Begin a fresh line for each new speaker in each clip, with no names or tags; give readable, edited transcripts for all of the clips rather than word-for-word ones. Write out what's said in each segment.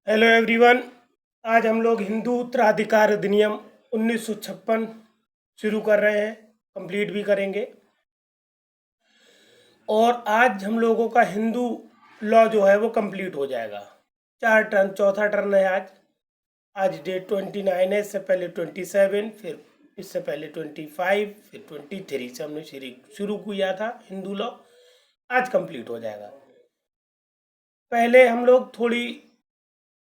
Hello everyone. आज हम लोग हिंदू उत्तराधिकार अधिनियम 1956 शुरू कर रहे हैं, कंप्लीट भी करेंगे। और आज हम लोगों का हिंदू लॉ जो है वो कंप्लीट हो जाएगा। 4 टर्न, चौथा टर्न है आज। आज डेट 29 है, इससे पहले 27, फिर इससे पहले 25, फिर 23 से हमने शुरू किया था हिंदू लॉ। आज कंप्लीट हो जाएगा। पहले हम लोग थोड़ी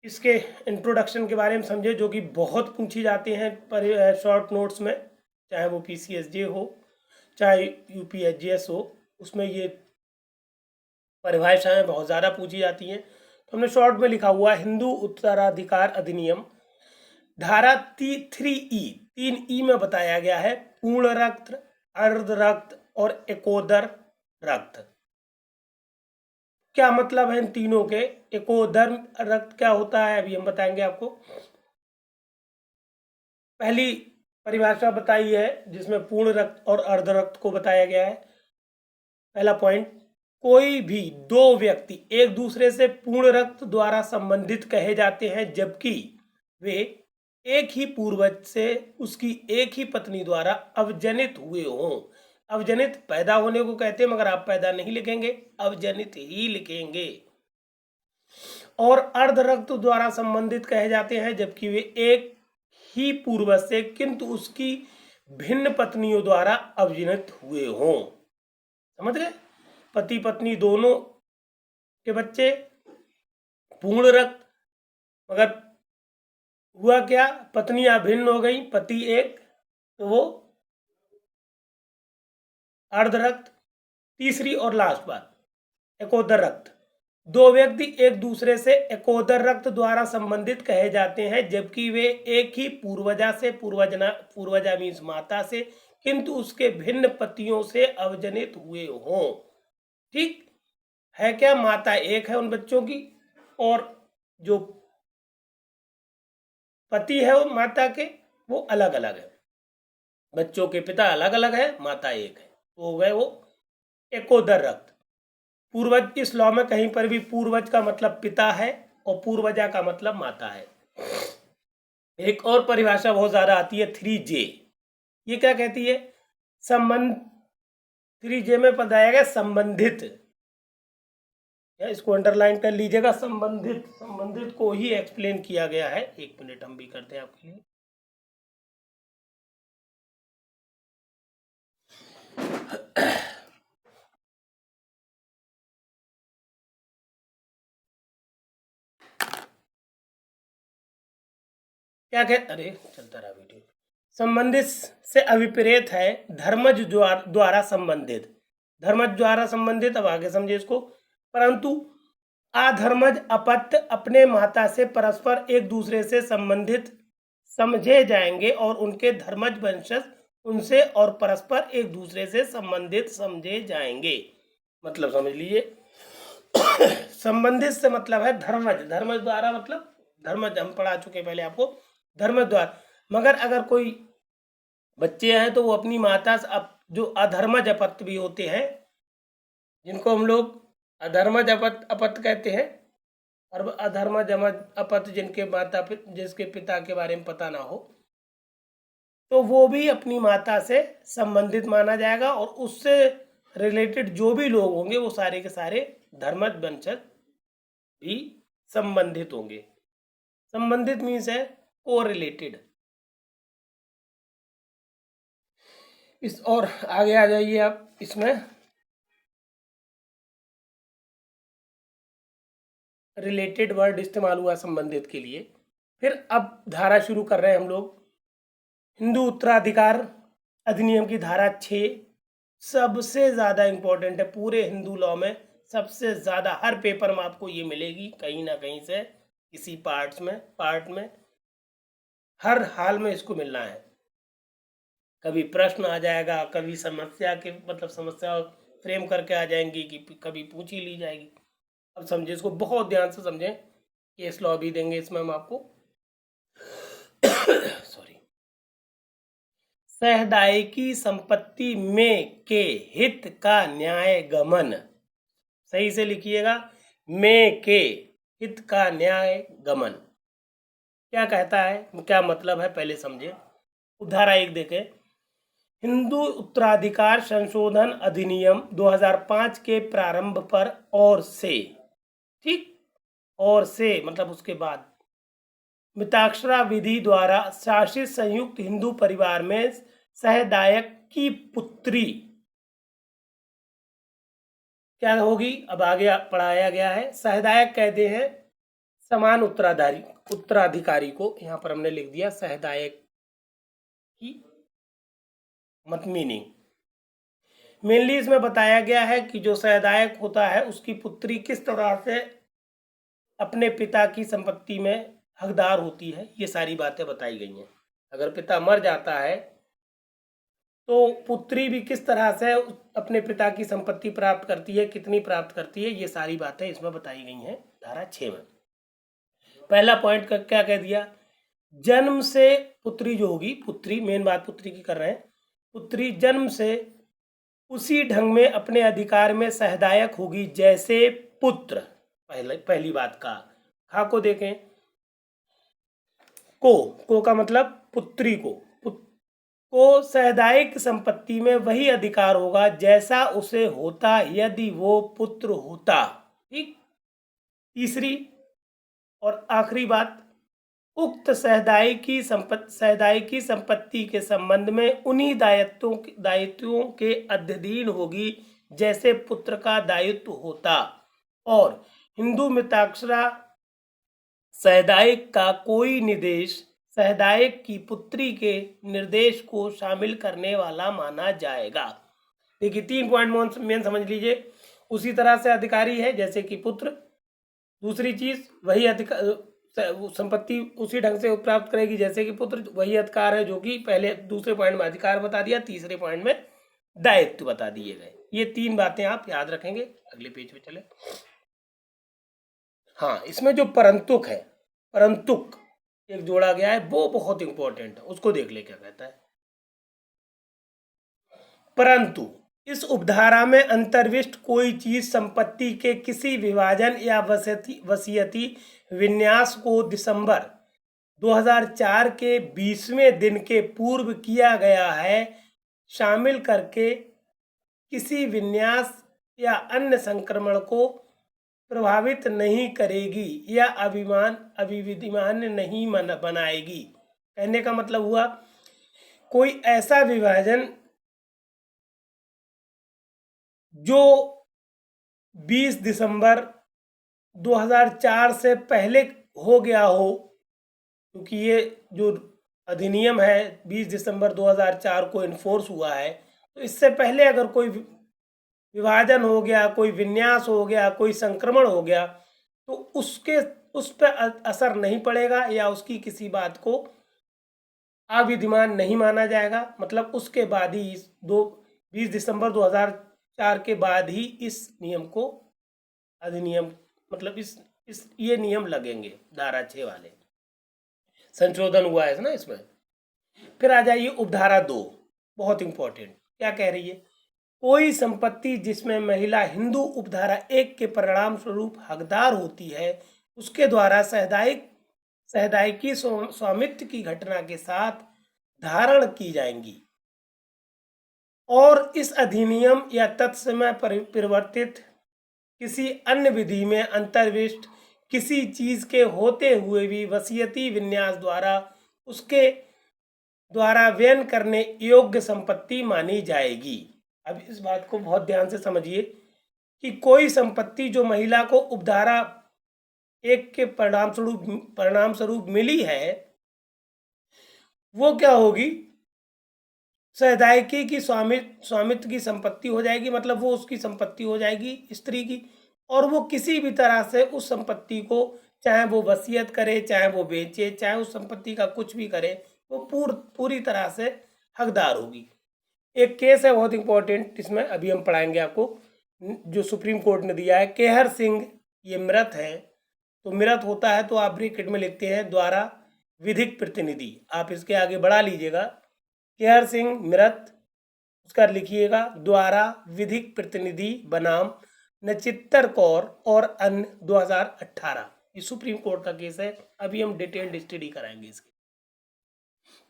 इसके इंट्रोडक्शन के बारे में समझे, जो कि बहुत पूछी जाती हैं पर शॉर्ट नोट्स में, चाहे वो PCSJ हो चाहे UPSGS हो, उसमें ये परिभाषाएं बहुत ज़्यादा पूछी जाती हैं। तो हमने शॉर्ट में लिखा हुआ हिंदू उत्तराधिकार अधिनियम। धारा 3E, 3E में बताया गया है पूर्ण रक्त, अर्ध रक्त और एकोदर रक्त। क्या मतलब है इन तीनों के? एकोदर रक्त क्या होता है अभी हम बताएंगे आपको। पहली परिभाषा बताई है जिसमें पूर्ण रक्त और अर्ध रक्त को बताया गया है। पहला पॉइंट, कोई भी दो व्यक्ति एक दूसरे से पूर्ण रक्त द्वारा संबंधित कहे जाते हैं जबकि वे एक ही पूर्वज से उसकी एक ही पत्नी द्वारा अवजनित हुए हों। अवजनित पैदा होने को कहते हैं, मगर आप पैदा नहीं लिखेंगे, अवजनित ही लिखेंगे। और अर्ध रक्त द्वारा संबंधित कहे जाते हैं जबकि वे एक ही पूर्वज से किंतु उसकी भिन्न पत्नियों द्वारा अवजनित हुए हों। समझ गए? पति पत्नी दोनों के बच्चे पूर्ण रक्त, मगर हुआ क्या, पत्नियां भिन्न हो गई, पति एक, तो वो अर्ध रक्त। तीसरी और लास्ट बात, एकोदर रक्त। दो व्यक्ति एक दूसरे से एकोदर रक्त द्वारा संबंधित कहे जाते हैं जबकि वे एक ही पूर्वजा से, पूर्वजा मीन्स माता से, किंतु उसके भिन्न पतियों से अवजनित हुए हों। ठीक है क्या? माता एक है उन बच्चों की, और जो पति है वो माता के, वो अलग अलग है। बच्चों के पिता अलग अलग है, माता एक है, तो हो गए वो एकोदर रक्त। पूर्वज, इस लॉ में कहीं पर भी पूर्वज का मतलब पिता है और पूर्वजा का मतलब माता है। एक और परिभाषा बहुत ज्यादा आती है 3J। ये क्या कहती है? संबंध। 3J में बताया गया संबंधित, या इसको अंडरलाइन कर लीजिएगा, संबंधित। संबंधित को ही एक्सप्लेन किया गया है। एक मिनट हम भी करते हैं आपके लिए। क्या कह, अरे चलता रहा वीडियो। संबंधित से अभिप्रेत है धर्मज द्वारा संबंधित। धर्मज द्वारा संबंधित, अब आगे समझिए इसको। परंतु अधर्मज अपत्य अपने माता से परस्पर एक दूसरे से संबंधित समझे जाएंगे और उनके धर्मज वंशज उनसे और परस्पर एक दूसरे से संबंधित समझे जाएंगे। मतलब समझ लीजिए, संबंधित से मतलब है धर्मज। धर्मज द्वारा मतलब, धर्मज हम पढ़ा चुके पहले आपको, धर्मज द्वारा। मगर अगर कोई बच्चे हैं तो वो अपनी माता से, अब जो अधर्मज अपत्य भी होते हैं, जिनको हम लोग अधर्मज अपत्य कहते हैं, और अधर्मज अपत्य जिनके जिसके पिता के बारे में पता ना हो, तो वो भी अपनी माता से संबंधित माना जाएगा। और उससे रिलेटेड जो भी लोग होंगे वो सारे के सारे धर्मज वंशज भी संबंधित होंगे। संबंधित मीन्स है को रिलेटेड। इस और आगे आ जाइए आप। इसमें रिलेटेड वर्ड इस्तेमाल हुआ संबंधित के लिए। फिर अब धारा शुरू कर रहे हैं हम लोग। हिंदू उत्तराधिकार अधिनियम की धारा 6 सबसे ज़्यादा इंपॉर्टेंट है पूरे हिंदू लॉ में। सबसे ज़्यादा हर पेपर में आपको ये मिलेगी कहीं ना कहीं से, किसी पार्ट में हर हाल में इसको मिलना है। कभी प्रश्न आ जाएगा, कभी समस्या के मतलब समस्या फ्रेम करके आ जाएंगी, कि कभी पूछी ली जाएगी। अब समझे इसको, बहुत ध्यान से समझें। केस लॉ भी देंगे इसमें हम आपको। सॉरी। सहदायिकी संपत्ति में के हित का न्याय गमन, सही से लिखिएगा, में के हित का न्याय गमन। क्या कहता है, क्या मतलब है, पहले समझे। उपधारा 1 देखें। हिंदू उत्तराधिकार संशोधन अधिनियम 2005 के प्रारंभ पर और से, ठीक, और से मतलब उसके बाद, मिताक्षरा विधि द्वारा शासित संयुक्त हिंदू परिवार में सहदायक की पुत्री क्या होगी, अब आगे पढ़ाया गया है। सहदायक कहते हैं समान उत्तराधिकारी को, यहाँ पर हमने लिख दिया सहदायक की मत मीनिंग। मेनली इसमें बताया गया है कि जो सहदायक होता है उसकी पुत्री किस तरह से अपने पिता की संपत्ति में हकदार होती है, ये सारी बातें बताई गई हैं। अगर पिता मर जाता है तो पुत्री भी किस तरह से अपने पिता की संपत्ति प्राप्त करती है, कितनी प्राप्त करती है, ये सारी बातें इसमें बताई गई हैं धारा 6 में। पहला पॉइंट का क्या कह दिया, जन्म से पुत्री जो होगी, पुत्री, मेन बात पुत्री की कर रहे हैं, पुत्री जन्म से उसी ढंग में अपने अधिकार में सहदायक होगी जैसे पुत्र। पहली बात का खा को देखें, को का मतलब पुत्री को सहदायक संपत्ति में वही अधिकार होगा जैसा उसे होता यदि वो पुत्र होता, ठीक। तीसरी और आखिरी बात, उक्त सहदायकी संपत्ति के संबंध में उन्हीं दायित्वों के अधीन होगी जैसे पुत्र का दायित्व होता, और हिंदू मिताक्षरा सहदायक का कोई निर्देश सहदायक की पुत्री के निर्देश को शामिल करने वाला माना जाएगा। देखिए 3 पॉइंट मेन समझ लीजिए। उसी तरह से अधिकारी है जैसे कि पुत्र, दूसरी चीज वही अधिकार संपत्ति उसी ढंग से प्राप्त करेगी जैसे कि पुत्र, वही अधिकार है जो कि पहले दूसरे पॉइंट में अधिकार बता दिया, तीसरे पॉइंट में दायित्व बता दिए गए। ये 3 बातें आप याद रखेंगे। अगले पेज पे चले। हाँ, इसमें जो परंतुक है, परंतुक एक जोड़ा गया है, वो बहुत इंपॉर्टेंट है, उसको देख ले क्या कहता है। परंतु इस उपधारा में अंतर्विष्ट कोई चीज संपत्ति के किसी विभाजन या वसीयती विन्यास को दिसंबर 2004 के 20वें दिन के पूर्व किया गया है शामिल करके किसी विन्यास या अन्य संक्रमण को प्रभावित नहीं करेगी या अविधिमान्य नहीं बनाएगी। कहने का मतलब हुआ कोई ऐसा विभाजन जो 20 दिसंबर 2004 से पहले हो गया हो, क्योंकि ये जो अधिनियम है 20 दिसंबर 2004 को इन्फोर्स हुआ है, तो इससे पहले अगर कोई विभाजन हो गया, कोई विन्यास हो गया, कोई संक्रमण हो गया, तो उस पर असर नहीं पड़ेगा या उसकी किसी बात को अविधिमान नहीं माना जाएगा। मतलब उसके बाद ही 20 दिसंबर 2004 के बाद ही इस नियम को अधिनियम मतलब इस ये नियम लगेंगे, धारा 6 वाले संशोधन हुआ है ना इसमें। फिर आ जाइए उपधारा 2, बहुत इंपॉर्टेंट। क्या कह रही है, कोई संपत्ति जिसमें महिला हिंदू उपधारा 1 के परिणाम स्वरूप हकदार होती है उसके द्वारा सहदायकी स्वामित्व की घटना के साथ धारण की जाएंगी और इस अधिनियम या तत्समय परिवर्तित किसी अन्य विधि में अंतर्विष्ट किसी चीज के होते हुए भी वसीयती विन्यास द्वारा उसके द्वारा व्ययन करने योग्य संपत्ति मानी जाएगी। अब इस बात को बहुत ध्यान से समझिए कि कोई संपत्ति जो महिला को उपधारा 1 के परिणाम स्वरूप मिली है वो क्या होगी, सहदायकी की स्वामित्व की संपत्ति हो जाएगी। मतलब वो उसकी संपत्ति हो जाएगी स्त्री की, और वो किसी भी तरह से उस संपत्ति को चाहे वो वसीयत करे, चाहे वो बेचे, चाहे उस संपत्ति का कुछ भी करे, वो पूरी तरह से हकदार होगी। एक केस है बहुत इंपॉर्टेंट, इसमें अभी हम पढ़ाएंगे आपको, जो सुप्रीम कोर्ट ने दिया है। केहर सिंह, ये मृत है, तो मृत होता है तो आप ब्रैकेट में लिखते हैं द्वारा विधिक प्रतिनिधि, आप इसके आगे बढ़ा लीजिएगा, केहर सिंह मृत, उसका लिखिएगा द्वारा विधिक प्रतिनिधि बनाम नचित्तर कौर और अन्य 2018। ये सुप्रीम कोर्ट का केस है। अभी हम डिटेल्ड स्टडी कराएंगे इसकी,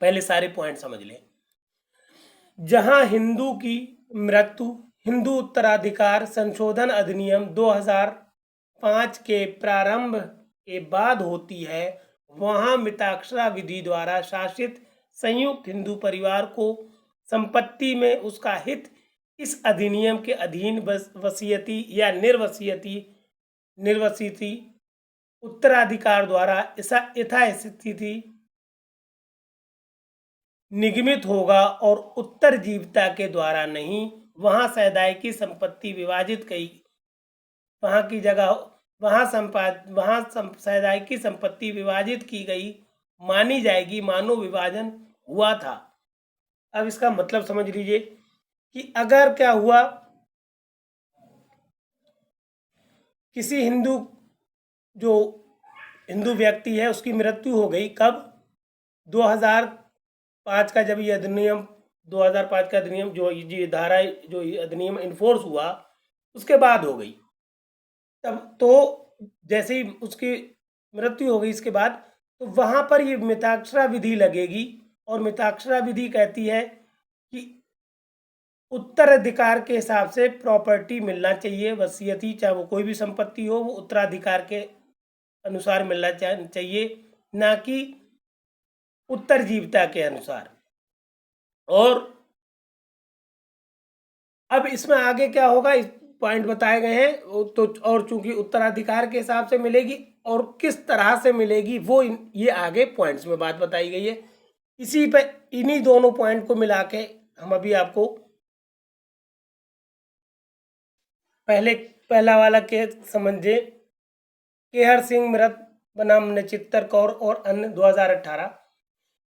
पहले सारे पॉइंट समझ लें। जहां हिंदू की मृत्यु हिंदू उत्तराधिकार संशोधन अधिनियम 2005 के प्रारंभ के बाद होती है, वहां मिताक्षरा विधि द्वारा शासित संयुक्त हिंदू परिवार को संपत्ति में उसका हित इस अधिनियम के अधीन वसीयती या निर्वसीयती उत्तराधिकार द्वारा यथास्थिति निगमित होगा और उत्तरजीविता के द्वारा नहीं। वहां सैदाई संपत्ति विभाजित कई वहां की जगह वहां सैदाई की संपत्ति विभाजित की गई मानी जाएगी, मानो विभाजन हुआ था। अब इसका मतलब समझ लीजिए कि अगर क्या हुआ, किसी जो हिंदू व्यक्ति है उसकी मृत्यु हो गई, कब? 2005 का जब ये अधिनियम 2005 का अधिनियम जो ये धारा जो ये अधिनियम इन्फोर्स हुआ उसके बाद हो गई, तब तो जैसे ही उसकी मृत्यु हो गई इसके बाद, तो वहां पर ये मिताक्षरा विधि लगेगी। और मिताक्षरा विधि कहती है कि उत्तराधिकार के हिसाब से प्रॉपर्टी मिलना चाहिए, वसीयती चाहे वो कोई भी संपत्ति हो, वो उत्तराधिकार के अनुसार मिलना चाहिए, ना कि उत्तरजीविता के अनुसार। और अब इसमें आगे क्या होगा, इस पॉइंट बताए गए हैं, तो और चूंकि उत्तराधिकार के हिसाब से मिलेगी और किस तरह से मिलेगी वो ये आगे पॉइंट्स में बात बताई गई है। इसी पे इन्हीं दोनों पॉइंट को मिला के हम अभी आपको पहला वाला केस समझे, केहर सिंह मृत बनाम नचित्तर कौर और अन्य 2018।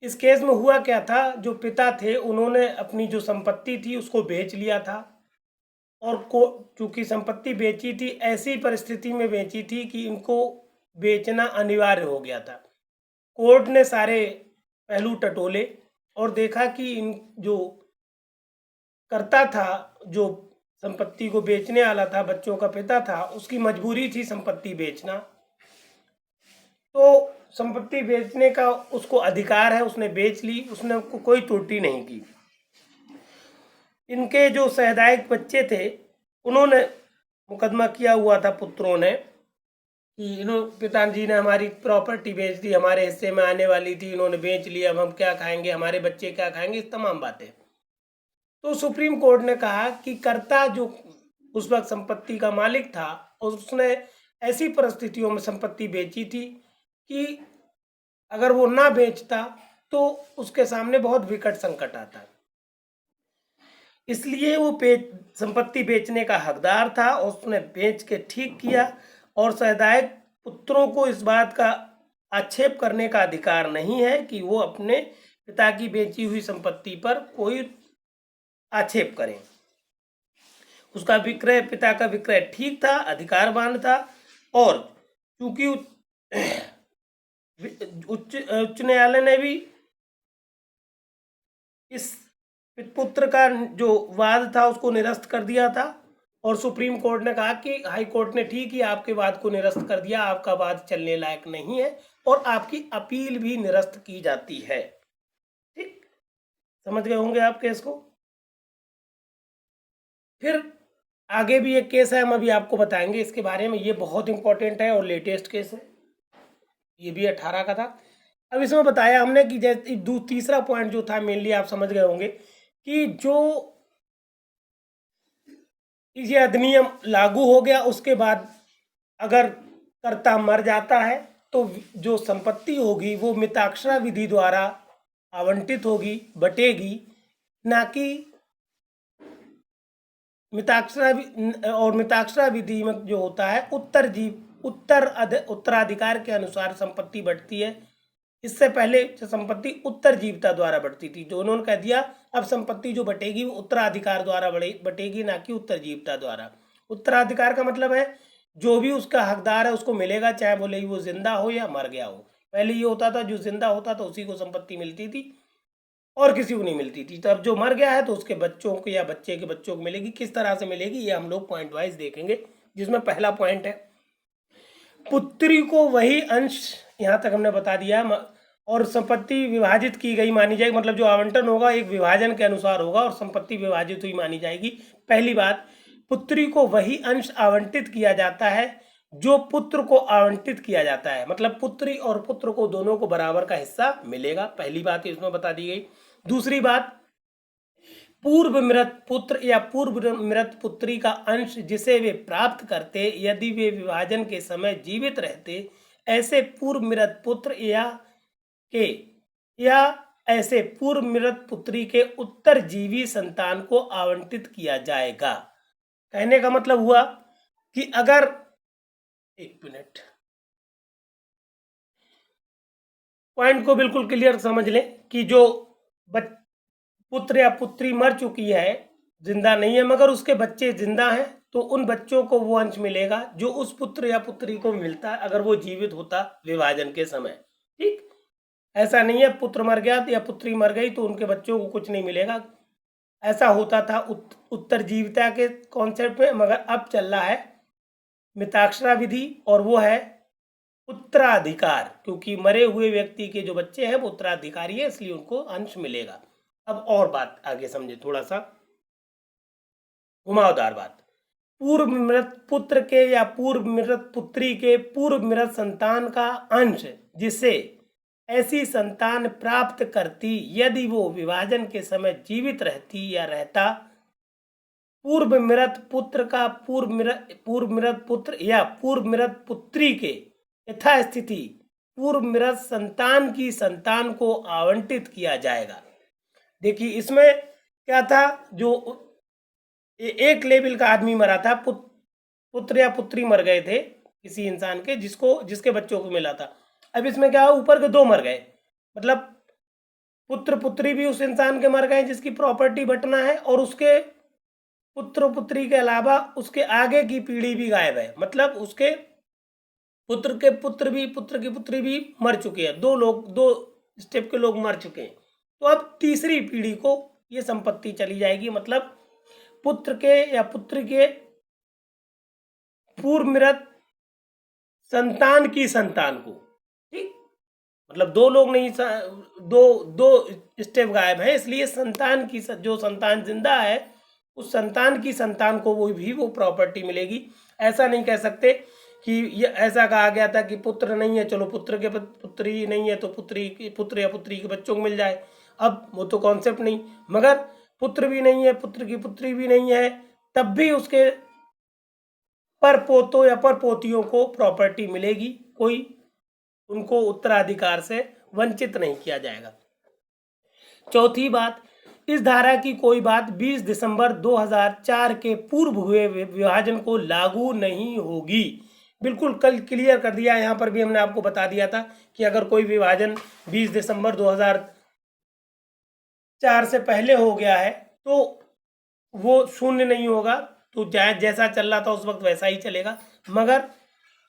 इस केस में हुआ क्या था, जो पिता थे उन्होंने अपनी जो संपत्ति थी उसको बेच लिया था, और चूंकि संपत्ति बेची थी, ऐसी परिस्थिति में बेची थी कि इनको बेचना अनिवार्य हो गया था। कोर्ट ने सारे पहलू टटोले और देखा कि इन जो करता था, जो संपत्ति को बेचने वाला था, बच्चों का पिता था, उसकी मजबूरी थी संपत्ति बेचना, तो संपत्ति बेचने का उसको अधिकार है, उसने बेच ली, उसने कोई त्रुटि नहीं की। इनके जो सहदायक बच्चे थे उन्होंने मुकदमा किया हुआ था पुत्रों ने कि पिताजी ने हमारी प्रॉपर्टी बेच दी, हमारे हिस्से में आने वाली थी, इन्होंने बेच लिया, अब हम क्या खाएंगे, हमारे बच्चे क्या खाएंगे, इस तमाम बातें। तो सुप्रीम कोर्ट ने कहा कि कर्ता जो उस वक्त संपत्ति का मालिक था, उसने ऐसी परिस्थितियों में संपत्ति बेची थी कि अगर वो ना बेचता तो उसके सामने बहुत विकट संकट आता, इसलिए वो संपत्ति बेचने का हकदार था, उसने बेच के ठीक किया। और सहदायक पुत्रों को इस बात का आक्षेप करने का अधिकार नहीं है कि वो अपने पिता की बेची हुई संपत्ति पर कोई आक्षेप करें। उसका विक्रय, पिता का विक्रय ठीक था, अधिकारवान था, और चूंकि उच्च न्यायालय ने भी इस पुत्र का जो वाद था उसको निरस्त कर दिया था, और सुप्रीम कोर्ट ने कहा कि हाई कोर्ट ने ठीक ही आपके वाद को निरस्त कर दिया, आपका वाद चलने लायक नहीं है, और आपकी अपील भी निरस्त की जाती है। ठीक, समझ गए होंगे आप केस को। फिर आगे भी एक केस है, हम अभी आपको बताएंगे इसके बारे में, ये बहुत इंपॉर्टेंट है और लेटेस्ट केस है, ये भी 18 का था। अब इसमें बताया हमने कि जैसे तीसरा पॉइंट जो था, मेनली आप समझ गए होंगे कि जो ये अधिनियम लागू हो गया उसके बाद अगर कर्ता मर जाता है तो जो संपत्ति होगी वो मिताक्षरा विधि द्वारा आवंटित होगी, बटेगी, ना कि मिताक्षरा विधि में जो होता है उत्तराधिकार के अनुसार संपत्ति बढ़ती है। इससे पहले संपत्ति उत्तरजीविता द्वारा बढ़ती थी, जो उन्होंने कह दिया अब संपत्ति जो बटेगी वो उत्तराधिकार द्वारा बटेगी, ना कि उत्तरजीविता द्वारा। उत्तराधिकार का मतलब है जो भी उसका हकदार है उसको मिलेगा, चाहे बोले वो जिंदा हो या मर गया हो। पहले ये होता था जो जिंदा होता था उसी को संपत्ति मिलती थी और किसी को नहीं मिलती थी, तो अब जो मर गया है तो उसके बच्चों को या बच्चे के बच्चों को मिलेगी। किस तरह से मिलेगी ये हम लोग पॉइंट वाइज देखेंगे, जिसमें पहला पॉइंट है पुत्री को वही अंश, यहाँ तक हमने बता दिया, और संपत्ति विभाजित की गई मानी जाएगी, मतलब जो आवंटन होगा एक विभाजन के अनुसार होगा और संपत्ति विभाजित हुई मानी जाएगी। पहली बात, पुत्री को वही अंश आवंटित किया जाता है जो पुत्र को आवंटित किया जाता है, मतलब पुत्री और पुत्र को दोनों को बराबर का हिस्सा मिलेगा। पहली बात इसमें बता दी गई। दूसरी बात, पूर्व मृत पुत्र या पूर्व मृत पुत्री का अंश जिसे वे प्राप्त करते यदि वे विभाजन के समय जीवित रहते, ऐसे पूर्व मृत पुत्र या ऐसे पूर्व मृत पुत्री के उत्तरजीवी संतान को आवंटित किया जाएगा। कहने का मतलब हुआ कि अगर, एक मिनट, पॉइंट को बिल्कुल क्लियर समझ लें कि जो पुत्र या पुत्री मर चुकी है, जिंदा नहीं है, मगर उसके बच्चे जिंदा हैं, तो उन बच्चों को वो अंश मिलेगा जो उस पुत्र या पुत्री को मिलता है अगर वो जीवित होता विभाजन के समय। ठीक, ऐसा नहीं है पुत्र मर गया या पुत्री मर गई तो उनके बच्चों को कुछ नहीं मिलेगा। ऐसा होता था उत्तरजीविता के कॉन्सेप्ट में, मगर अब चल रहा है मिताक्षरा विधि, और वो है उत्तराधिकार, क्योंकि मरे हुए व्यक्ति के जो बच्चे हैं वो उत्तराधिकारी है, इसलिए उनको अंश मिलेगा। अब और बात आगे समझे, थोड़ा सा घुमावदार बात। पूर्व मृत पुत्र के या पूर्व मृत पुत्री के पूर्व मृत संतान का अंश जिसे ऐसी संतान प्राप्त करती यदि वो विभाजन के समय जीवित रहती या रहता, पूर्व मृत पुत्र का पूर्व मृत पुत्र या पूर्व मृत पुत्री के यथास्थिति पूर्व मृत संतान की संतान को आवंटित किया जाएगा। देखिए इसमें क्या था, जो एक लेवल का आदमी मरा था, पुत्र या पुत्री मर गए थे किसी इंसान के जिसके बच्चों को मिला था। अब इसमें क्या, ऊपर के दो मर गए, मतलब पुत्र पुत्री भी उस इंसान के मर गए जिसकी प्रॉपर्टी बंटना है, और उसके पुत्र पुत्री के अलावा उसके आगे की पीढ़ी भी गायब है, मतलब उसके पुत्र के पुत्र भी, पुत्र की पुत्री भी मर चुके हैं, दो स्टेप के लोग मर चुके हैं। तो अब तीसरी पीढ़ी को ये संपत्ति चली जाएगी, मतलब पुत्र के या पुत्र के पूर्व मृत संतान की संतान को। ठीक, मतलब दो लोग नहीं, दो स्टेप गायब है, इसलिए संतान की जो संतान जिंदा है उस संतान की संतान को वो प्रॉपर्टी मिलेगी। ऐसा नहीं कह सकते कि ये ऐसा कहा गया था कि पुत्र नहीं है, चलो पुत्र के पुत्री नहीं है तो पुत्र या पुत्री के बच्चों को मिल जाए। अब वो तो कॉन्सेप्ट नहीं, मगर पुत्र भी नहीं है, पुत्र की पुत्री भी नहीं है, तब भी उसके पर पोतों या पर पोतियों को प्रॉपर्टी मिलेगी, कोई उनको उत्तराधिकार से वंचित नहीं किया जाएगा। चौथी बात, इस धारा की कोई बात 20 दिसंबर 2004 के पूर्व हुए विभाजन को लागू नहीं होगी। बिल्कुल कल क्लियर कर दिया, यहाँ पर भी हमने आपको बता दिया था कि अगर कोई विभाजन 20 दिसंबर 2004 से पहले हो गया है तो वो शून्य नहीं होगा, तो जैसा चल रहा था उस वक्त वैसा ही चलेगा। मगर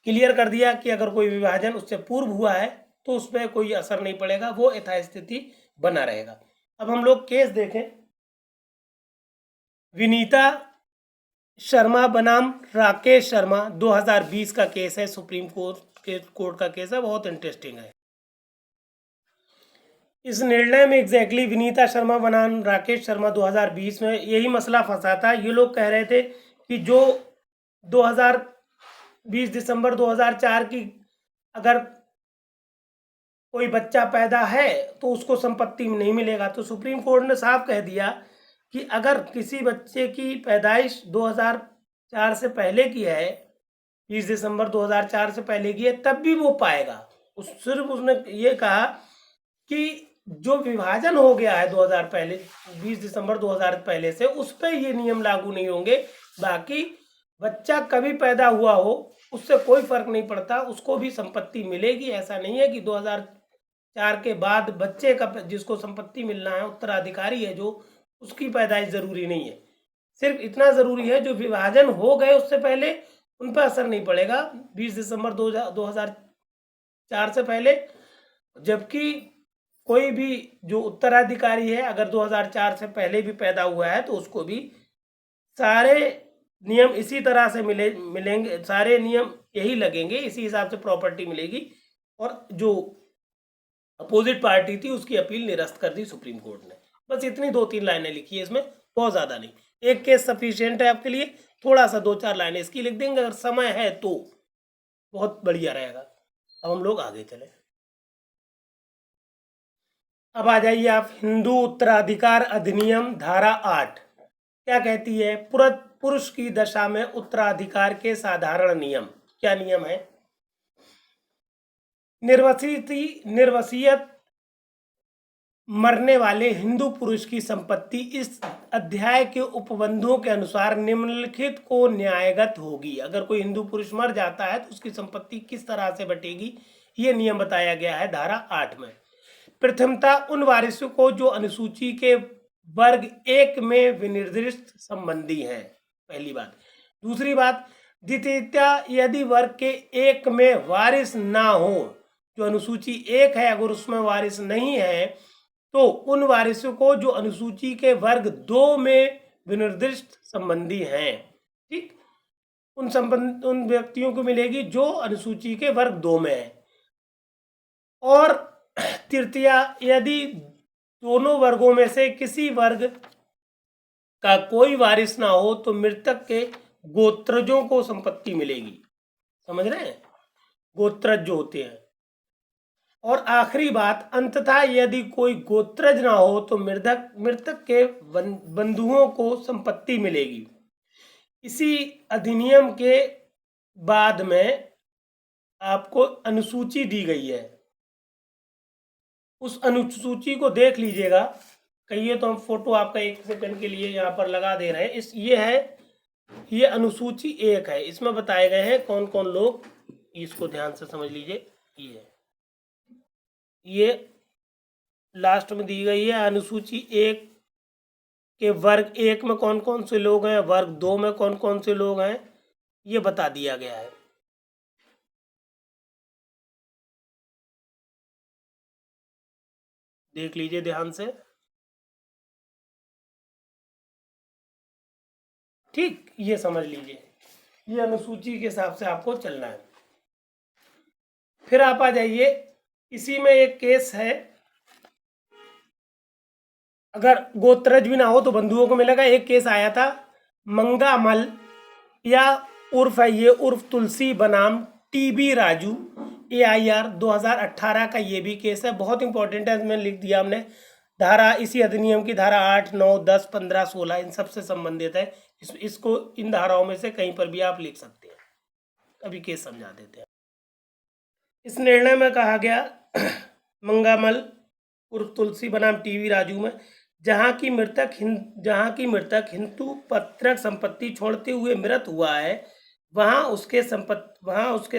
क्लियर कर दिया कि अगर कोई विभाजन उससे पूर्व हुआ है तो उसमें कोई असर नहीं पड़ेगा, वो यथास्थिति बना रहेगा। अब हम लोग केस देखें, विनीता शर्मा बनाम राकेश शर्मा 2020 का केस है, सुप्रीम कोर्ट का केस है, बहुत इंटरेस्टिंग है। इस निर्णय में एग्जैक्टली विनीता शर्मा बनाम राकेश शर्मा 2020 में यही मसला फंसा था। ये लोग कह रहे थे कि जो 2020 दिसंबर 2004 की अगर कोई बच्चा पैदा है तो उसको संपत्ति नहीं मिलेगा, तो सुप्रीम कोर्ट ने साफ कह दिया कि अगर किसी बच्चे की पैदाइश 2004 से पहले की है, 20 दिसंबर 2004 से पहले की है, तब भी वो पाएगा। सिर्फ उसने ये कहा कि जो विभाजन हो गया है 20 दिसंबर 2000 पहले से, उस पर ये नियम लागू नहीं होंगे। बाकी बच्चा कभी पैदा हुआ हो उससे कोई फर्क नहीं पड़ता, उसको भी संपत्ति मिलेगी। ऐसा नहीं है कि 2004 के बाद बच्चे का जिसको संपत्ति मिलना है उत्तराधिकारी है जो, उसकी पैदाइश जरूरी नहीं है। सिर्फ इतना जरूरी है जो विभाजन हो गए उससे पहले उन पर असर नहीं पड़ेगा 20 दिसंबर 2004 से पहले। जबकि कोई भी जो उत्तराधिकारी है अगर 2004 से पहले भी पैदा हुआ है तो उसको भी सारे नियम इसी तरह से मिलेंगे, सारे नियम यही लगेंगे, इसी हिसाब से प्रॉपर्टी मिलेगी। और जो अपोजिट पार्टी थी उसकी अपील निरस्त कर दी सुप्रीम कोर्ट ने। बस इतनी 2-3 लाइनें लिखी है इसमें, बहुत ज़्यादा नहीं। एक केस सफिशियंट है आपके लिए, थोड़ा सा 2-4 लाइनें इसकी लिख देंगे अगर समय है तो, बहुत बढ़िया रहेगा। अब हम लोग आगे चले। अब आ जाइए आप, हिंदू उत्तराधिकार अधिनियम धारा 8 क्या कहती है? पुरुष की दशा में उत्तराधिकार के साधारण नियम। क्या नियम है? निर्वसियत मरने वाले हिंदू पुरुष की संपत्ति इस अध्याय के उपबंधों के अनुसार निम्नलिखित को न्यायगत होगी। अगर कोई हिंदू पुरुष मर जाता है तो उसकी संपत्ति किस तरह से बटेगी, ये नियम बताया गया है धारा 8 में। प्रथमता उन वारिसों को जो अनुसूची के वर्ग 1 में विनिर्दिष्ट संबंधी हैं, पहली बात। दूसरी बात, द्वितीयता यदि वर्ग के 1 में वारिस ना हो, जो अनुसूची 1 है अगर उसमें वारिस नहीं है तो उन वारिसों को जो अनुसूची के वर्ग 2 में विनिर्दिष्ट संबंधी हैं, ठीक, उन व्यक्तियों को मिलेगी जो अनुसूची के वर्ग 2 में है। और तृतीया, यदि दोनों वर्गों में से किसी वर्ग का कोई वारिस ना हो तो मृतक के गोत्रजों को संपत्ति मिलेगी। समझ रहे हैं? गोत्रज जो होते हैं। और आखिरी बात, अंततः यदि कोई गोत्रज ना हो तो मृतक के बंधुओं को संपत्ति मिलेगी। इसी अधिनियम के बाद में आपको अनुसूची दी गई है, उस अनुसूची को देख लीजिएगा। कहिए तो हम फोटो आपका 1 सेकंड के लिए यहाँ पर लगा दे रहे हैं। ये अनुसूची 1 है, इसमें बताए गए हैं कौन कौन लोग, इसको ध्यान से समझ लीजिए। ये लास्ट में दी गई है अनुसूची 1 के वर्ग 1 में कौन कौन से लोग हैं, वर्ग 2 में कौन कौन से लोग हैं, ये बता दिया गया है। देख लीजिए ध्यान से, ठीक, ये समझ लीजिए, ये अनुसूची के हिसाब से आपको चलना है। फिर आप आ जाइए, इसी में एक केस है, अगर गोत्रज भी ना हो तो बंधुओं को मिलेगा। एक केस आया था मंगामल या उर्फ तुलसी बनाम टीबी राजू, AIR 2018 का ये भी केस है, बहुत इंपॉर्टेंट है, इसमें लिख दिया हमने। धारा इसी अधिनियम की धारा 8, 9, 10, 15, 16 इन सब से संबंधित है। इसको इन धाराओं में से कहीं पर भी आप लिख सकते हैं। अभी केस समझा देते हैं। इस निर्णय में कहा गया मंगामल उर्फ तुलसी बनाम टीवी राजू में, जहां की मृतक हिंदू पत्रक संपत्ति छोड़ते हुए मृत हुआ है, वहां उसके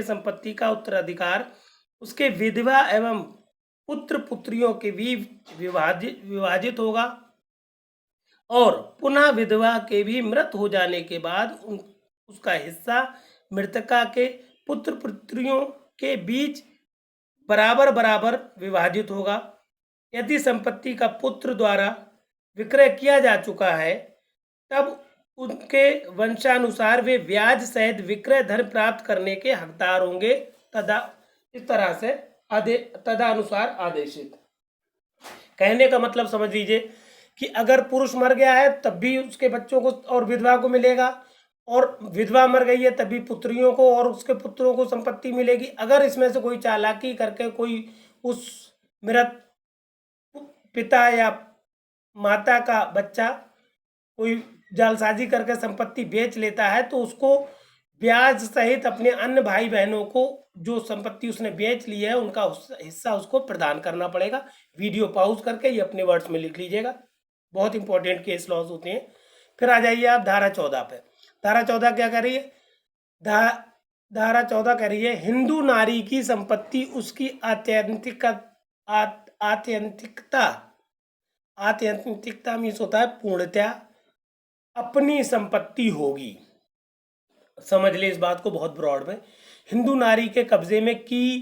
संपत्ति का उत्तराधिकार उसके विधवा एवं पुत्र पुत्रियों के भी विभाजित होगा। और पुनः विधवा के भी मृत हो जाने के बाद उसका हिस्सा मृतका के पुत्र पुत्रियों के बीच बराबर बराबर विभाजित होगा। यदि संपत्ति का पुत्र द्वारा विक्रय किया जा चुका है तब उनके वंशानुसार वे ब्याज सहित विक्रय धन प्राप्त करने के हकदार होंगे, इस तरह से तदनुसार आदेशित। कहने का मतलब समझ लीजिए कि अगर पुरुष मर गया है तब भी उसके बच्चों को और विधवा को मिलेगा, और विधवा मर गई है तभी पुत्रियों को और उसके पुत्रों को संपत्ति मिलेगी। अगर इसमें से कोई चालाकी करके कोई उस मृत पिता या माता का बच्चा कोई जालसाजी करके संपत्ति बेच लेता है तो उसको ब्याज सहित अपने अन्य भाई बहनों को जो संपत्ति उसने बेच ली है उनका हिस्सा उसको प्रदान करना पड़ेगा। वीडियो पॉज करके ये अपने वर्ड्स में लिख लीजिएगा, बहुत इंपॉर्टेंट केस लॉज होते हैं। फिर आ जाइए आप धारा 14 पे। धारा 14 क्या कह रही है? धारा 14 कह रही है, हिंदू नारी की संपत्ति उसकी आत्यंतिकता मीन्स होता है पूर्णतया अपनी संपत्ति होगी। समझ ले इस बात को बहुत ब्रॉड में। हिंदू नारी के कब्जे में की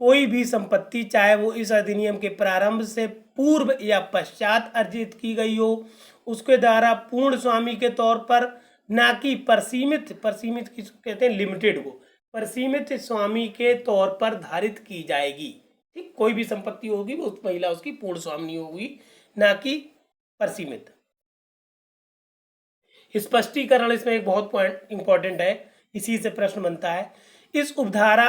कोई भी संपत्ति, चाहे वो इस अधिनियम के प्रारंभ से पूर्व या पश्चात अर्जित की गई हो, उसके द्वारा पूर्ण स्वामी के तौर पर, ना कि परसीमित की कहते हैं लिमिटेड को, परसीमित स्वामी के तौर पर धारित की जाएगी। ठीक, कोई भी संपत्ति होगी वो उस महिला उसकी पूर्ण स्वामिनी होगी, ना कि परसीमित। स्पष्टीकरण इसमें एक बहुत पॉइंट इंपॉर्टेंट है, इसी से प्रश्न बनता है। इस उपधारा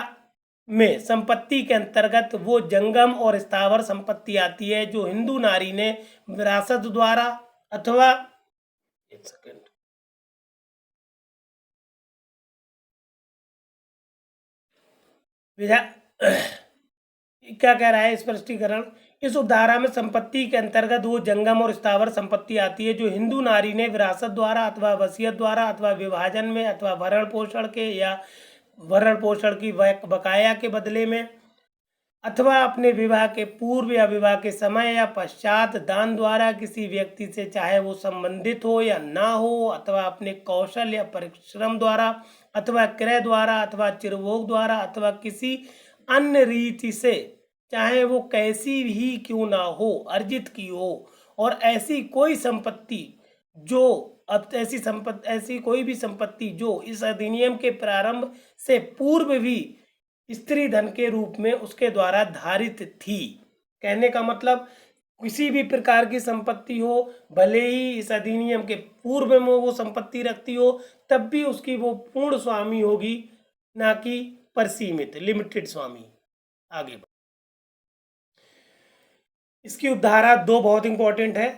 में संपत्ति के अंतर्गत वो जंगम और स्थावर संपत्ति आती है जो हिंदू नारी ने विरासत द्वारा अथवा, एक सेकेंड, क्या कह रहा है स्पष्टीकरण। इस उपधारा में संपत्ति के अंतर्गत वो जंगम और स्थावर संपत्ति आती है जो हिंदू नारी ने विरासत द्वारा अथवा वसीयत द्वारा अथवा विभाजन में अथवा भरण पोषण के या भरण पोषण की बकाया के बदले में अथवा अपने विवाह के पूर्व या विवाह के समय या पश्चात दान द्वारा किसी व्यक्ति से, चाहे वो संबंधित हो या ना हो, अथवा अपने कौशल या परिश्रम द्वारा अथवा क्रय द्वारा अथवा चिरभोग द्वारा अथवा किसी अन्य रीति से, चाहे वो कैसी भी क्यों ना हो, अर्जित की हो। और ऐसी कोई संपत्ति जो ऐसी कोई भी संपत्ति जो इस अधिनियम के प्रारंभ से पूर्व भी स्त्री धन के रूप में उसके द्वारा धारित थी। कहने का मतलब किसी भी प्रकार की संपत्ति हो, भले ही इस अधिनियम के पूर्व में वो संपत्ति रखती हो, तब भी उसकी वो पूर्ण स्वामी होगी, ना कि परसीमित लिमिटेड स्वामी। आगे इसकी उपधारा 2 बहुत इंपॉर्टेंट है।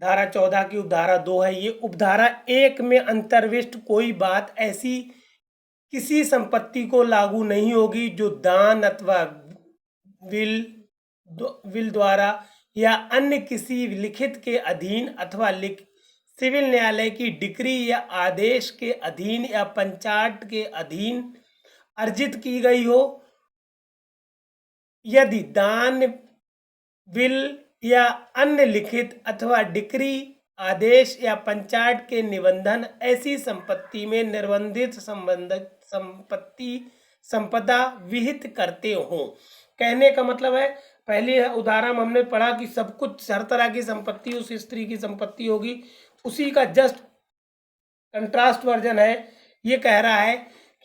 धारा 14 की उपधारा 2 है ये। उपधारा 1 में अंतर्विष्ट कोई बात ऐसी किसी संपत्ति को लागू नहीं होगी जो दान अथवा विल द्वारा या अन्य किसी लिखित के अधीन अथवा सिविल न्यायालय की डिक्री या आदेश के अधीन या पंचाट के अधीन अर्जित की गई हो। यदि दान, विल या अन्य लिखित अथवा डिक्री, आदेश या पंचाट के निबंधन ऐसी संपत्ति में निर्बंधित संपदा विहित करते हो। कहने का मतलब है, पहले उदाहरण हमने पढ़ा कि सब कुछ, हर तरह की संपत्ति उस स्त्री की संपत्ति होगी, उसी का जस्ट कंट्रास्ट वर्जन है। ये कह रहा है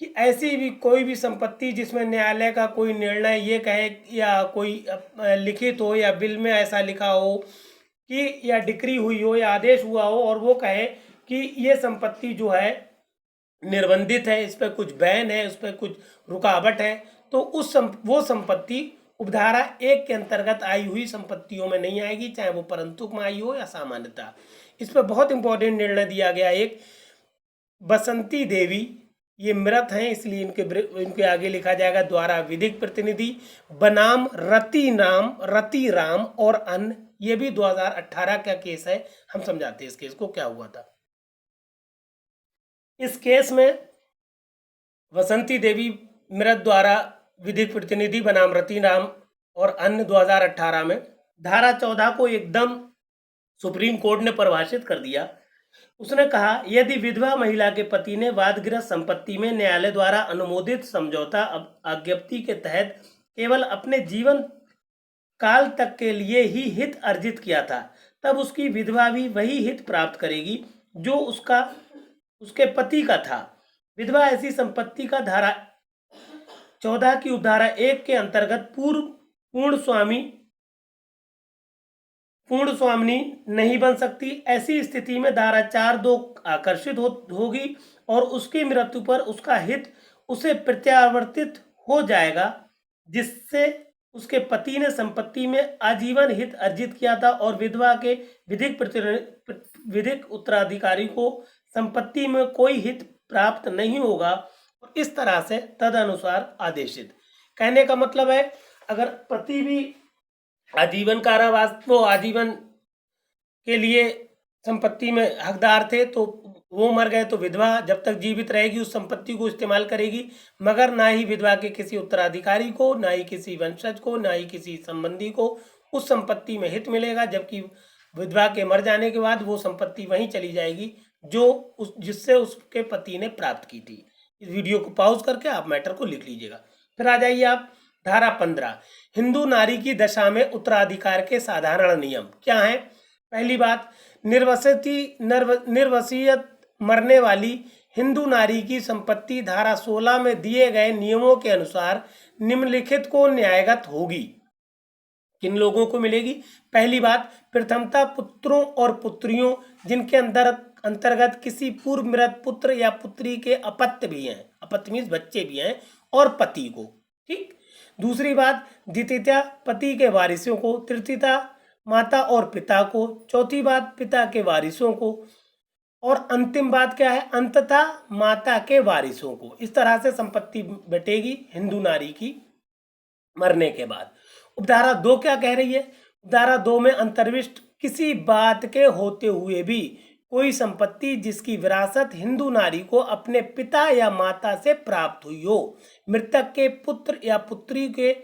कि ऐसी भी कोई भी संपत्ति जिसमें न्यायालय का कोई निर्णय ये कहे या कोई लिखित हो या बिल में ऐसा लिखा हो कि या डिक्री हुई हो या आदेश हुआ हो और वो कहे कि ये संपत्ति जो है निर्बंधित है, इस पर कुछ बैन है, उस पर कुछ रुकावट है, तो वो संपत्ति उपधारा 1 के अंतर्गत आई हुई संपत्तियों में नहीं आएगी, चाहे वो परंतुक में आई हो या सामान्यता। इस पर बहुत इंपॉर्टेंट निर्णय दिया गया एक। बसंती देवी ये मृत हैं, इसलिए इनके आगे लिखा जाएगा द्वारा विधिक प्रतिनिधि बनाम रति राम और अन्य। ये भी 2018 का केस है। हम समझाते हैं इस केस को क्या हुआ था। इस केस में बसंती देवी मृत द्वारा विधिक प्रतिनिधि बनाम रति राम और अन्य 2018 में धारा 14 को एकदम सुप्रीम कोर्ट ने परिभाषित कर दिया। उसने कहा, यदि विधवा महिला के पति ने वादग्रस्त संपत्ति में न्यायालय द्वारा अनुमोदित समझौता आज्ञप्ति के तहत केवल अपने जीवन काल तक के लिए ही हित अर्जित किया था, तब उसकी विधवा भी वही हित प्राप्त करेगी जो उसके पति का था। विधवा ऐसी संपत्ति का धारा 14 की उपधारा 1 के अंतर्गत पूर्ण स्वामिनी नहीं बन सकती। ऐसी स्थिति में धारा 4(2) आकर्षित होगी और उसकी मृत्यु पर उसका हित उसे प्रत्यावर्तित हो जाएगा, जिससे उसके पति ने संपत्ति में आजीवन हित अर्जित किया था और विधवा के विधिक उत्तराधिकारी को संपत्ति में कोई हित प्राप्त नहीं होगा। इस तरह से तदनुसार आदेशित। कहने का मतलब है, अगर पति भी आजीवन कारावास, वो आजीवन के लिए संपत्ति में हकदार थे, तो वो मर गए तो विधवा जब तक जीवित रहेगी उस संपत्ति को इस्तेमाल करेगी, मगर ना ही विधवा के किसी उत्तराधिकारी को, ना ही किसी वंशज को, ना ही किसी संबंधी को उस संपत्ति में हित मिलेगा, जबकि विधवा के मर जाने के बाद वो संपत्ति वहीं चली जाएगी जिससे उसके पति ने प्राप्त की थी। इस वीडियो को पॉज करके आप मैटर को लिख लीजिएगा। फिर आ जाइए आप धारा 15, हिंदू नारी की दशा में उत्तराधिकार के साधारण नियम क्या हैं। पहली बात, निर्वसियत मरने वाली हिंदू नारी की संपत्ति धारा 16 में दिए गए नियमों के अनुसार निम्नलिखित को न्यायगत होगी। किन लोगों को मिलेगी? पहली बात, प्रथमतः पुत्रों और पुत्रियों जिनके अंतर्गत किसी पूर्व मृत पुत्र या पुत्री के अपत्य भी हैं, अपत्य मीन्स बच्चे भी हैं, और पति को। ठीक। दूसरी बात, द्वितीयता पति के वारिसों को, तृतीयता माता और पिता को, चौथी बात पिता के वारिसों को, और अंतिम बात क्या है? अंततः माता के वारिसों को। इस तरह से संपत्ति बटेगी हिंदू नारी की मरने के बाद। उपधारा 2 क्या कह रही है? उपधारा 2 में अंतर्विष्ट किसी बात के होते हुए भी कोई संपत्ति जिसकी विरासत हिंदू नारी को अपने पिता या माता से प्राप्त हुई हो, मृतक के पुत्र या पुत्री के,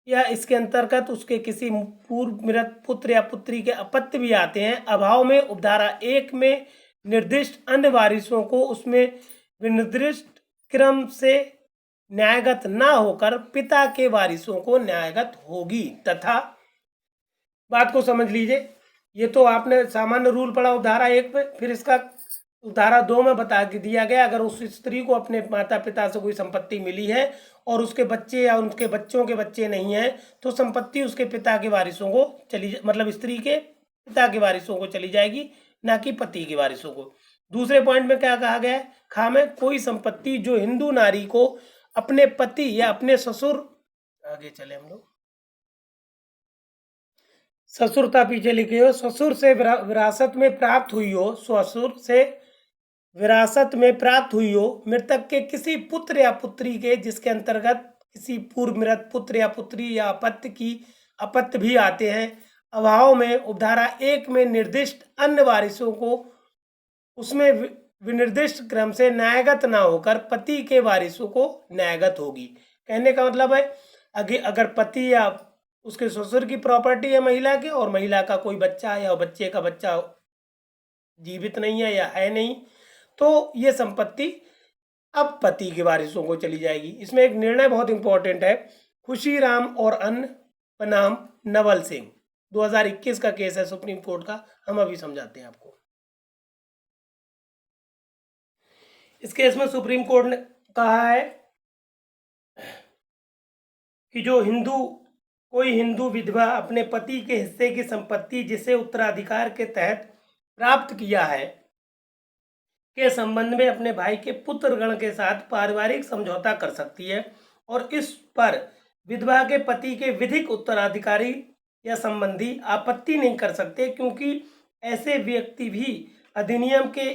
या इसके अंतर्गत उसके किसी पूर्व मृत पुत्र या पुत्री के अपत्य भी आते हैं, अभाव में उपधारा 1 में निर्दिष्ट अन्य वारिसों को उसमें विनिर्दिष्ट क्रम से न्यायगत न होकर पिता के वारिसों को न्यायगत होगी। तथा बात को समझ लीजिए, ये तो आपने सामान्य रूल पढ़ा उपधारा 1 में, फिर इसका उपधारा 2 में बता दिया गया अगर उस स्त्री को अपने माता पिता से कोई संपत्ति मिली है और उसके बच्चे या उनके बच्चों के बच्चे नहीं हैं, तो संपत्ति उसके पिता के वारिसों को मतलब स्त्री के पिता के वारिसों को चली जाएगी, ना कि पति के वारिसों को। दूसरे पॉइंट में क्या कहा गया है? खा में कोई संपत्ति जो हिंदू नारी को अपने पति या अपने ससुर, आगे चले हम लोग, ससुरता पीछे लिखी हो, ससुर से विरासत में प्राप्त हुई हो, ससुर से विरासत में प्राप्त हुई हो, मृतक के किसी पुत्र या पुत्री के जिसके अंतर्गत किसी पूर्व मृत पुत्र या पुत्री या अपत्य भी आते हैं, अभाव में उपधारा 1 में निर्दिष्ट अन्य वारिसों को उसमें विनिर्दिष्ट क्रम से न्यायगत न होकर पति के वारिसों को न्यायगत होगी। कहने का मतलब है अगर पति या उसके ससुर की प्रॉपर्टी है महिला के, और महिला का कोई बच्चा या बच्चे का बच्चा जीवित नहीं है या है नहीं, तो ये संपत्ति अब पति के वारिसों को चली जाएगी। इसमें एक निर्णय बहुत इंपॉर्टेंट है, खुशीराम और अन्य बनाम नवल सिंह, 2021 का केस है सुप्रीम कोर्ट का, हम अभी समझाते हैं आपको। इस केस में सुप्रीम कोर्ट ने कहा है कि जो कोई हिंदू विधवा अपने पति के हिस्से की संपत्ति जिसे उत्तराधिकार के तहत प्राप्त किया है के संबंध में अपने भाई के पुत्रगण के साथ पारिवारिक समझौता कर सकती है, और इस पर विधवा के पति के विधिक उत्तराधिकारी या संबंधी आपत्ति नहीं कर सकते, क्योंकि ऐसे व्यक्ति भी अधिनियम के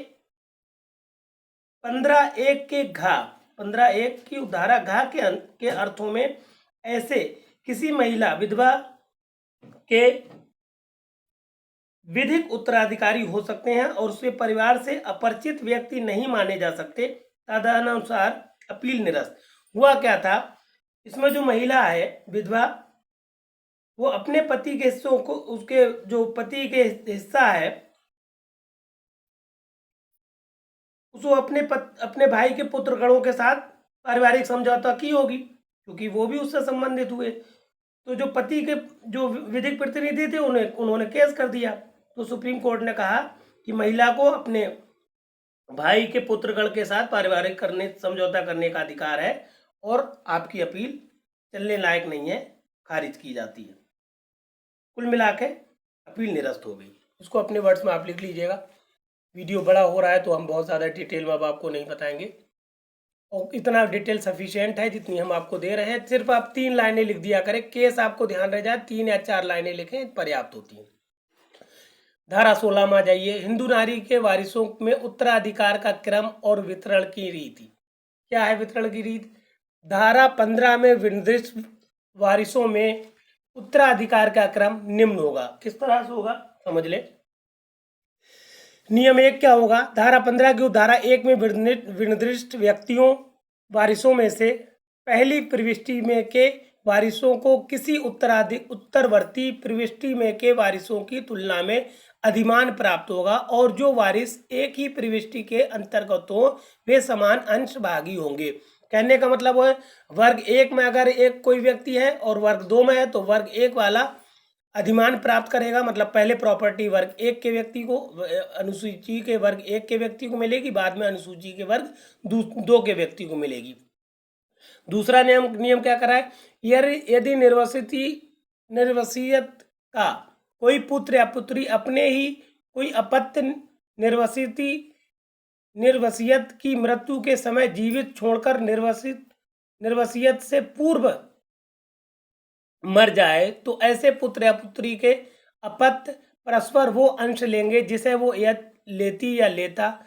15(1) के घा 15(1) की उपधारा घा के अर्थों में ऐसे किसी महिला विधवा के विधिक उत्तराधिकारी हो सकते हैं और उसके परिवार से अपरिचित व्यक्ति नहीं माने जा सकते। तदनुसार अपील निरस्त। हुआ क्या था, इसमें जो महिला है विधवा, वो अपने पति के हिस्सों को, उसके जो पति के हिस्सा है उसको अपने भाई के पुत्रगणों के साथ पारिवारिक समझौता की होगी, क्योंकि वो भी उससे संबंधित हुए। तो जो पति के जो विधिक प्रतिनिधि थे उन्होंने केस कर दिया। तो सुप्रीम कोर्ट ने कहा कि महिला को अपने भाई के पुत्रगण के साथ पारिवारिक समझौता करने का अधिकार है, और आपकी अपील चलने लायक नहीं है, खारिज की जाती है। कुल मिला के अपील निरस्त हो गई। उसको अपने वर्ड्स में आप लिख लीजिएगा। वीडियो बड़ा हो रहा है तो हम बहुत ज़्यादा डिटेल में अब आपको नहीं बताएंगे, और इतना डिटेल सफिशिएंट है जितनी हम आपको दे रहे हैं। सिर्फ आप 3 लाइनें लिख दिया करें, केस आपको ध्यान रह जाए, 3 या 4 लाइनें लिखें पर्याप्त होती हैं। धारा 16 में आ जाइए। हिंदू नारी के वारिसों में उत्तराधिकार का क्रम और वितरण की रीति। क्या है वितरण की रीति? धारा 15 में विनिर्दिष्ट वारिसों में उत्तराधिकार का क्रम निम्न होगा। किस तरह से होगा समझ ले। नियम 1 क्या होगा? धारा 15 की धारा 1 में विनिर्दिष्ट व्यक्तियों वारिसों में से पहली प्रविष्टि में के वारिसों को किसी उत्तरवर्ती प्रविष्टि में के वारिसों की तुलना में अधिमान प्राप्त होगा, और जो वारिस एक ही प्रविष्टि के अंतर्गत हो वे समान अंश भागी होंगे। कहने का मतलब है वर्ग 1 में अगर एक कोई व्यक्ति है और वर्ग 2 में है, तो वर्ग 1 वाला अधिमान प्राप्त करेगा, मतलब पहले प्रॉपर्टी वर्ग एक के व्यक्ति को, अनुसूची के वर्ग एक के व्यक्ति को मिलेगी, बाद में अनुसूची के वर्ग दो के व्यक्ति को मिलेगी। दूसरा नियम क्या करा है, यदि निर्वसियत का कोई पुत्र या पुत्री अपने ही कोई अपत्य निर्वसियत की मृत्यु के समय जीवित छोड़कर निर्वसियत से पूर्व मर जाए, तो ऐसे पुत्र या पुत्री के अपत्य परस्पर वो अंश लेंगे जिसे वो लेती या लेता,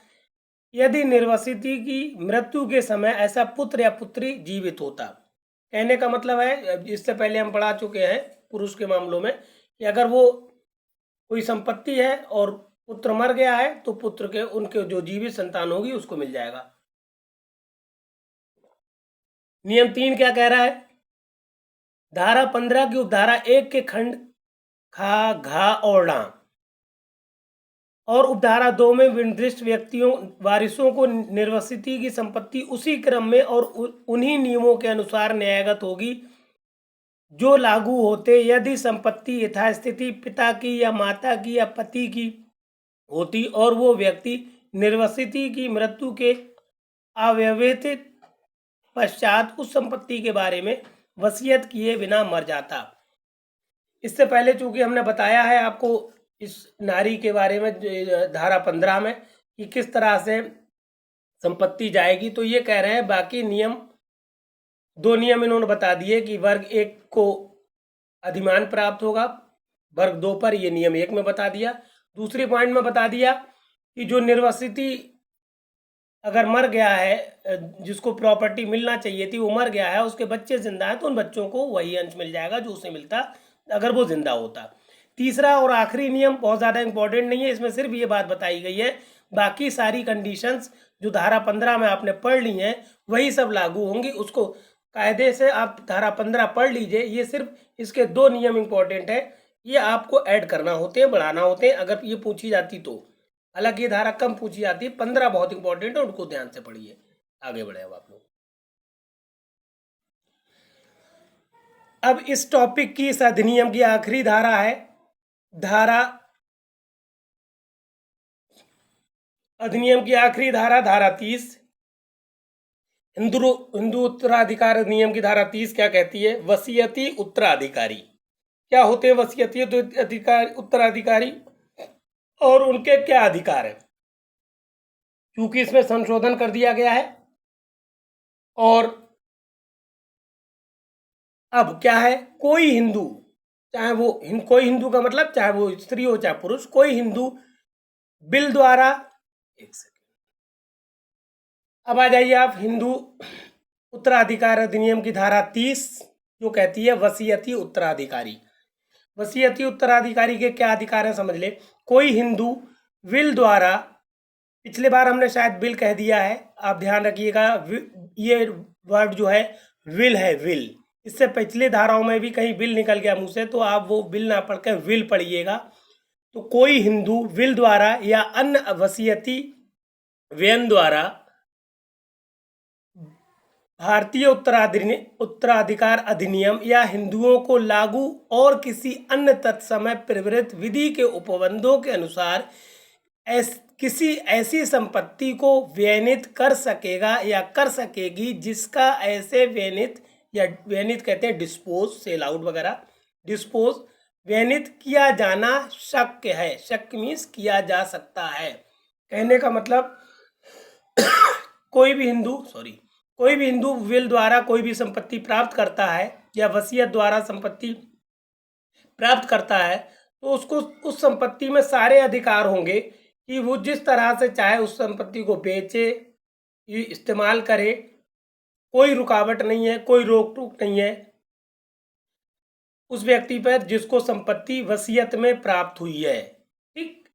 यदि निर्वसिती की मृत्यु के समय ऐसा पुत्र या पुत्री जीवित होता। कहने का मतलब है, इससे पहले हम पढ़ा चुके हैं पुरुष के मामलों में, कि अगर वो कोई संपत्ति है और पुत्र मर गया है तो पुत्र के उनके जो जीवित संतान होगी उसको मिल जाएगा। नियम 3 क्या कह रहा है, धारा 15 की उपधारा 1 के खंड खा, घा और णा और उपधारा 2 में निर्दिष्ट व्यक्तियों वारिसों को निर्वसिती की संपत्ति उसी क्रम में और उन्हीं नियमों के अनुसार न्यायगत होगी जो लागू होते यदि संपत्ति यथास्थिति पिता की या माता की या पति की होती और वो व्यक्ति निर्वसिती की मृत्यु के अव्यवहित पश्चात उस संपत्ति के बारे में वसीयत किए बिना मर जाता। इससे पहले चूंकि हमने बताया है आपको इस नारी के बारे में धारा 15 में कि किस तरह से संपत्ति जाएगी, तो ये कह रहे हैं बाकी नियम 2 नियम इन्होंने बता दिए कि वर्ग 1 को अधिमान प्राप्त होगा, वर्ग 2 पर ये नियम 1 में बता दिया। दूसरी पॉइंट में बता दिया कि जो निर्वसिती अगर मर गया है, जिसको प्रॉपर्टी मिलना चाहिए थी वो मर गया है, उसके बच्चे जिंदा हैं तो उन बच्चों को वही अंश मिल जाएगा जो उसे मिलता अगर वो जिंदा होता। तीसरा और आखिरी नियम बहुत ज़्यादा इंपॉर्टेंट नहीं है, इसमें सिर्फ ये बात बताई गई है, बाकी सारी कंडीशंस जो धारा 15 में आपने पढ़ ली हैं वही सब लागू होंगी। उसको कायदे से आप धारा 15 पढ़ लीजिए, ये सिर्फ इसके 2 नियम इंपॉर्टेंट है, ये आपको ऐड करना होते हैं, बढ़ाना होते हैं अगर ये पूछी जाती तो। हालांकि ये धारा कम पूछी जाती है, 15 बहुत इंपॉर्टेंट है, उनको ध्यान से पढ़िए। आगे बढ़े अब आप लोग। अब इस टॉपिक की, इस अधिनियम की आखिरी धारा है अधिनियम की आखिरी धारा 30। हिंदू उत्तराधिकार अधिनियम की धारा 30 क्या कहती है, वसीयती उत्तराधिकारी। क्या होते हैं वसीयती उत्तराधिकारी और उनके क्या अधिकार है, क्योंकि इसमें संशोधन कर दिया गया है। और अब क्या है, कोई हिंदू, चाहे वो कोई हिंदू का मतलब चाहे वो स्त्री हो चाहे पुरुष, कोई हिंदू बिल द्वारा, एक सेकंड, अब आ जाइए आप हिंदू उत्तराधिकार अधिनियम की धारा 30 जो कहती है वसीयती उत्तराधिकारी। वसीयती उत्तराधिकारी के क्या अधिकार है समझ ले। कोई हिंदू विल द्वारा, पिछले बार हमने शायद बिल कह दिया है, आप ध्यान रखिएगा, ये वर्ड जो है विल है, विल। इससे पिछले धाराओं में भी कहीं बिल निकल गया मुंह से तो आप वो बिल ना पढ़कर विल पढ़िएगा। तो कोई हिंदू विल द्वारा या अन्य वसीयती व्यन द्वारा भारतीय उत्तराधिकार अधिनियम या हिंदुओं को लागू और किसी अन्य तत्समय प्रवृत्त विधि के उपबंधों के अनुसार किसी ऐसी संपत्ति को व्ययनित कर सकेगा या कर सकेगी जिसका ऐसे व्ययनित, या व्ययनित कहते हैं डिस्पोज, सेल आउट वगैरह, डिस्पोज व्ययनित किया जाना शक्य है। शक्य मीन्स किया जा सकता है। कहने का मतलब कोई भी हिंदू विल द्वारा कोई भी संपत्ति प्राप्त करता है या वसीयत द्वारा संपत्ति प्राप्त करता है तो उसको उस संपत्ति में सारे अधिकार होंगे कि वो जिस तरह से चाहे उस संपत्ति को बेचे, इस्तेमाल करे, कोई रुकावट नहीं है, कोई रोक टोक नहीं है उस व्यक्ति पर जिसको संपत्ति वसीयत में प्राप्त हुई है। ठीक,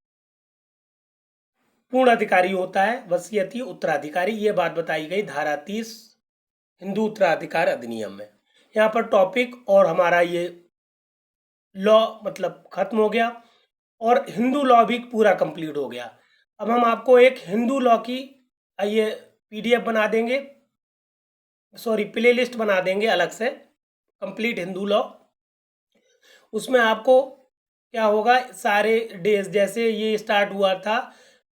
पूर्ण अधिकारी होता है वसीयती उत्तराधिकारी। ये बात बताई गई धारा 30 हिंदू उत्तराधिकार अधिनियम में। यहाँ पर टॉपिक और हमारा ये लॉ मतलब खत्म हो गया और हिंदू लॉ भी पूरा कंप्लीट हो गया। अब हम आपको एक हिंदू लॉ की ये PDF बना देंगे, प्लेलिस्ट बना देंगे अलग से, कंप्लीट हिंदू लॉ। उसमें आपको क्या होगा, सारे डेज जैसे ये स्टार्ट हुआ था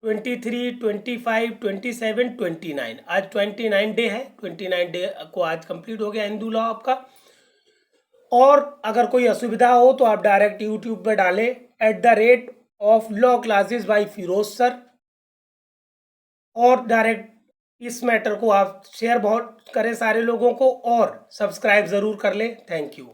23, 25, 27, 29, आज 29 डे है, 29 डे को आज कंप्लीट हो गया हिंदू लॉ आपका। और अगर कोई असुविधा हो तो आप डायरेक्ट यूट्यूब पर डालें @law classes by Firoz sir, और डायरेक्ट इस मैटर को आप शेयर बहुत करें सारे लोगों को, और सब्सक्राइब ज़रूर कर लें। Thank you.